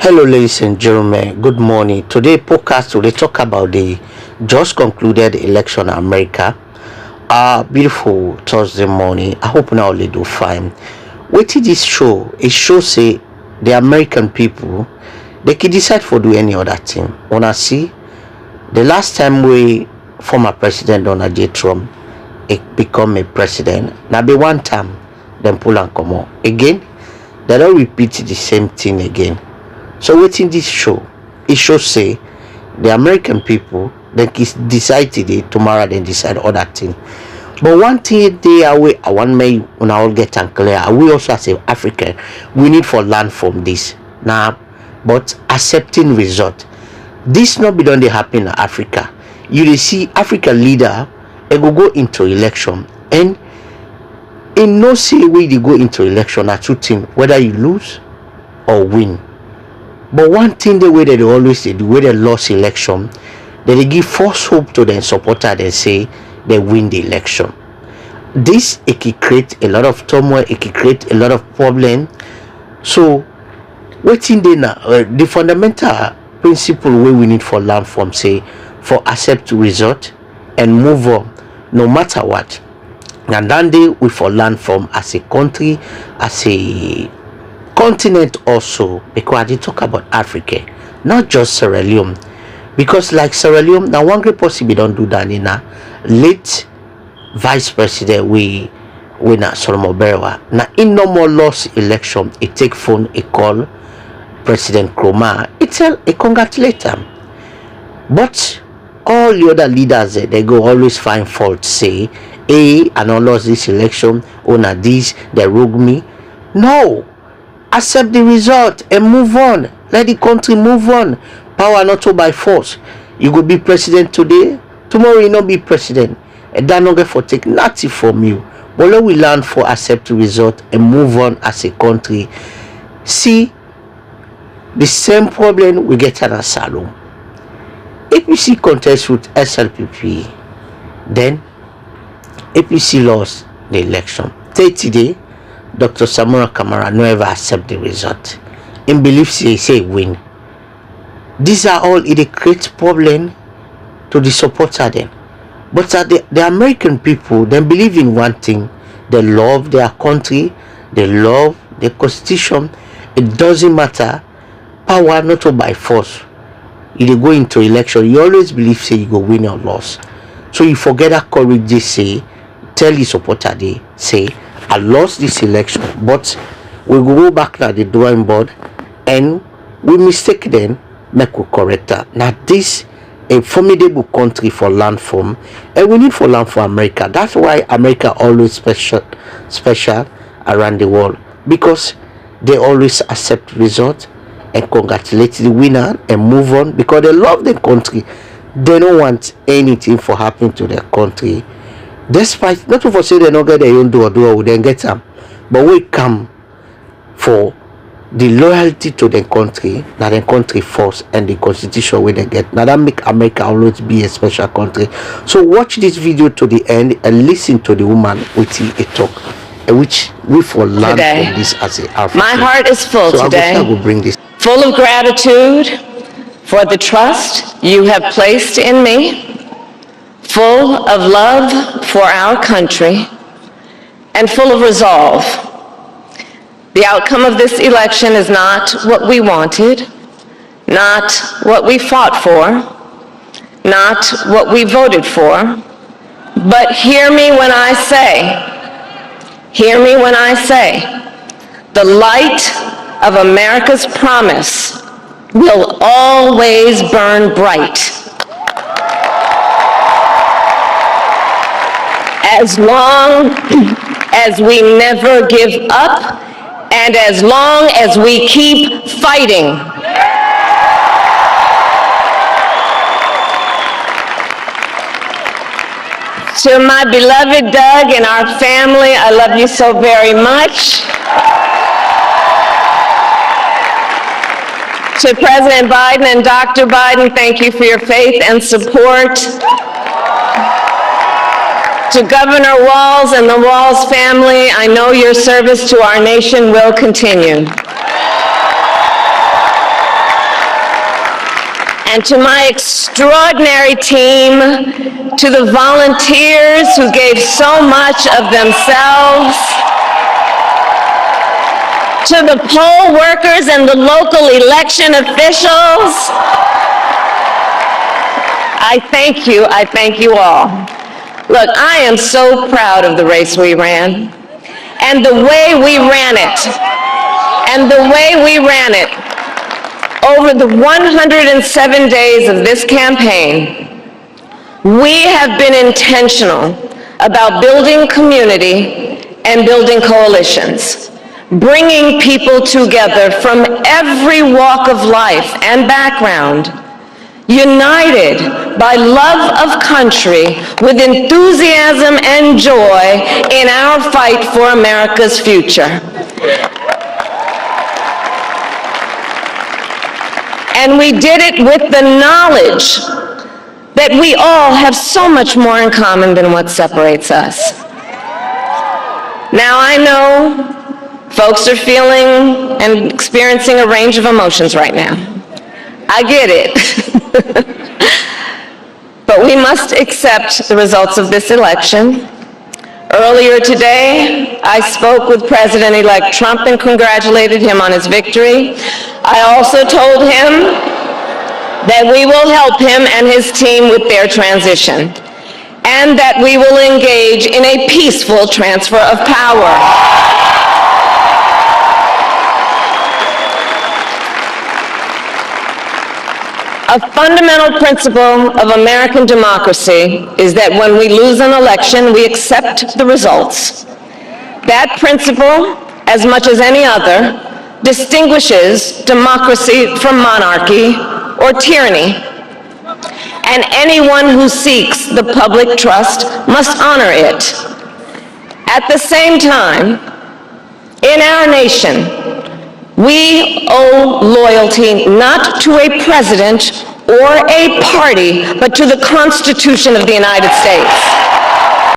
Hello, ladies and gentlemen. Good morning. Today, podcast will talk about the just concluded election in America. Beautiful Thursday morning. I hope now they do fine. What did this show? It shows say the American people they can decide for do any other thing. Wanna see the last time we former President Donald J. Trump become a president. Now be one time then pull and come on again. They don't repeat the same thing again. So waiting this show, it shows say the American people they decide today, tomorrow they decide other thing. But one thing they away I want me when I all get unclear. We also as a African, we need for learn from this now, but accepting result. This not be done they happen in Africa. You will see African leader they go into election and in no say way they go into election are two things, whether you lose or win. But one thing the way that they always do, where they lost election, they give false hope to their supporter. They say they win the election. This it can create a lot of turmoil. It can create a lot of problem. So, waiting there now, the fundamental principle where we need for learn from say for accept result and move on, no matter what. And then they we for learn from as a country, as a continent also, because they talk about Africa, not just Sierra Leone, because like Sierra Leone now one great possibly don't do that in a late vice president we na Solomon Berewa now in no more lost election it take phone a call President Kroma it tell a congratulate him, but all the other leaders they go always find fault say I don't lost this election or na this they rogue me. No, accept the result and move on. Let the country move on. Power not to by force. You go be president today, tomorrow you not be president. And that not get for take nothing from you. But let we learn for accept the result and move on as a country. See the same problem we get at Salom. APC contest with SLPP, then APC lost the election. Today Dr. Samura Kamara never accept the result. In belief say win. These are all it creates problem to the supporter then. But the American people they believe in one thing. They love their country, they love the constitution. It doesn't matter. Power not to by force. If you go into election, you always believe say you go win or lose. So you forget that courage they say, tell the supporter they say I lost this election, but we go back to the drawing board and we mistake then make we correct that. Now this a formidable country for learn from, and we need for learn from America. That's why America always special around the world, because they always accept result and congratulate the winner and move on because they love the country. They don't want anything for happening to their country. Despite not to say they don't get their own do we then get them, but we come for the loyalty to the country, not the country first, and the constitution where they get. Now that make America always be a special country. So watch this video to the end and listen to the woman with a talk, which we for learn from this as a African. My heart is full so today, I will bring this. Full of gratitude for the trust you have placed in me, full of love for our country, and full of resolve. The outcome of this election is not what we wanted, not what we fought for, not what we voted for, but hear me when I say, the light of America's promise will always burn bright. As long as we never give up, and as long as we keep fighting. To my beloved Doug and our family, I love you so very much. To President Biden and Dr. Biden, thank you for your faith and support. To Governor Walz and the Walz family, I know your service to our nation will continue. And to my extraordinary team, to the volunteers who gave so much of themselves, to the poll workers and the local election officials, I thank you all. Look, I am so proud of the race we ran, and the way we ran it, over the 107 days of this campaign, we have been intentional about building community and building coalitions, bringing people together from every walk of life and background, united by love of country with enthusiasm and joy in our fight for America's future. And we did it with the knowledge that we all have so much more in common than what separates us. Now, I know folks are feeling and experiencing a range of emotions right now. I get it. But we must accept the results of this election. Earlier today, I spoke with President-elect Trump and congratulated him on his victory. I also told him that we will help him and his team with their transition, and that we will engage in a peaceful transfer of power. A fundamental principle of American democracy is that when we lose an election, we accept the results. That principle, as much as any other, distinguishes democracy from monarchy or tyranny. And anyone who seeks the public trust must honor it. At the same time, in our nation, we owe loyalty not to a president or a party, but to the Constitution of the United States.